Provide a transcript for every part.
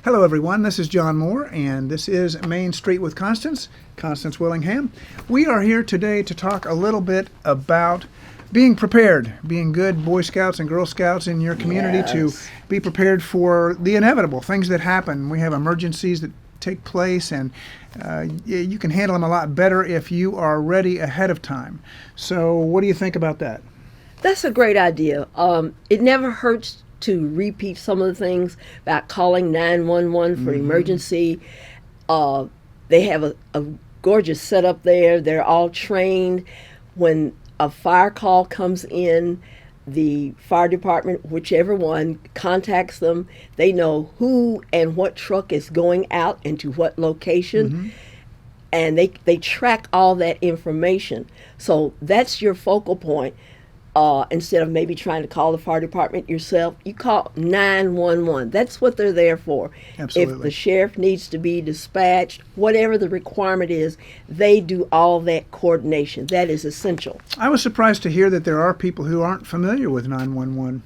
Hello everyone, this is John Moore and this is Main Street with Constance Willingham. We are here today to talk a little bit about being prepared, being good Boy Scouts and Girl Scouts in your community to be prepared for the inevitable, things that happen. We have emergencies that take place and you can handle them a lot better if you are ready ahead of time. So what do you think about that? That's a great idea. It never hurts to repeat some of the things about calling 911 for emergency. They have a gorgeous setup there. They're all trained. When a fire call comes in, the fire department, whichever one, contacts them. They know who and what truck is going out and to what location. And they track all that information. So that's your focal point. Instead of maybe trying to call the fire department yourself, you call 911. That's what they're there for. Absolutely. If the sheriff needs to be dispatched, whatever the requirement is, they do all that coordination. That is essential. I was surprised to hear that there are people who aren't familiar with 911.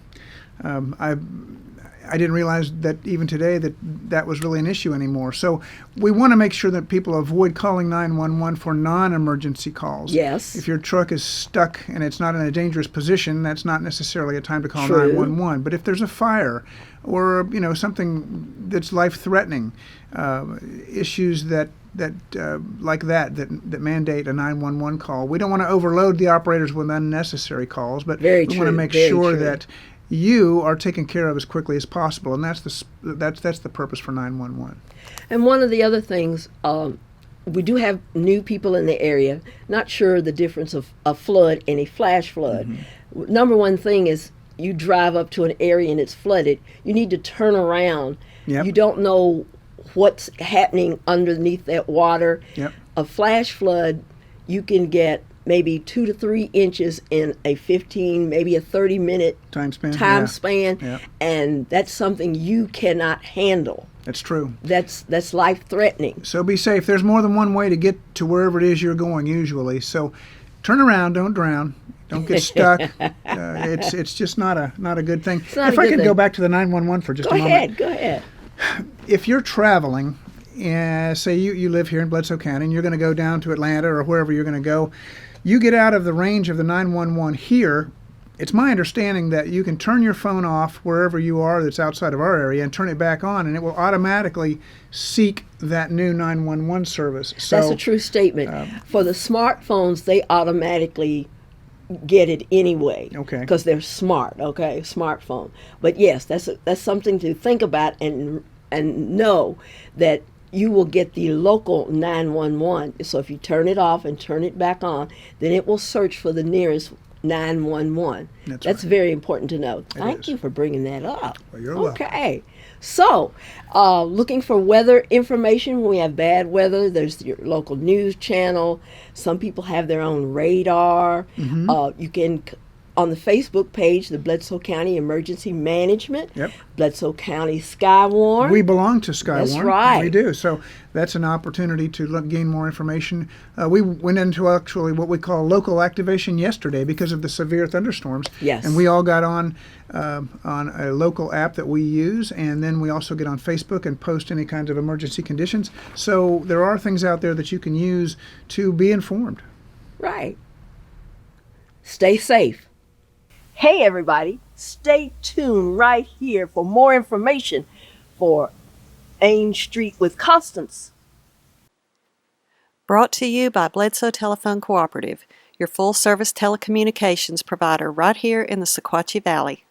I didn't realize that even today that was really an issue anymore. So we want to make sure that people avoid calling 911 for non-emergency calls. Yes. If your truck is stuck and it's not in a dangerous position, that's not necessarily a time to call True. 911. But if there's a fire or something that's life-threatening, issues that mandate a 911 call, we don't want to overload the operators with unnecessary calls, but we want to make sure that you are taken care of as quickly as possible, and that's the purpose for 911. And one of the other things, we do have new people in the area, not sure the difference of a flood and a flash flood. Number one thing is you drive up to an area and it's flooded, you need to turn around. Yep. You don't know what's happening underneath that water. Yep. A flash flood, you can get maybe 2 to 3 inches in a 15, maybe a 30-minute time span, Yep. and that's something you cannot handle. That's true. That's life-threatening. So be safe. There's more than one way to get to wherever it is you're going usually. So turn around, don't drown, don't get stuck. It's just not a good thing. If I could go back to the 911 for just a moment. Go ahead. If you're traveling, say you live here in Bledsoe County and you're going to go down to Atlanta or wherever you're going to go, you get out of the range of the 911 here. It's my understanding that you can turn your phone off wherever you are that's outside of our area and turn it back on, and it will automatically seek that new 911 service. So, that's a true statement. For the smartphones, they automatically get it anyway. Okay. Because they're smart. Okay, smartphone. But yes, that's something to think about and know that you will get the local 911. So if you turn it off and turn it back on, then it will search for the nearest 911. That's right. Very important to know. Thank you for bringing that up. Well, you're welcome. Okay. So, looking for weather information when we have bad weather, there's your local news channel. Some people have their own radar. You can on the Facebook page, the Bledsoe County Emergency Management, Bledsoe County Skywarn. We belong to Skywarn. That's right. We do. So that's an opportunity to gain more information. We went into actually what we call local activation yesterday because of the severe thunderstorms. Yes. And we all got on a local app that we use, and then we also get on Facebook and post any kinds of emergency conditions. So there are things out there that you can use to be informed. Right. Stay safe. Hey everybody, stay tuned right here for more information for Main Street with Constance. Brought to you by Bledsoe Telephone Cooperative, your full-service telecommunications provider right here in the Sequatchie Valley.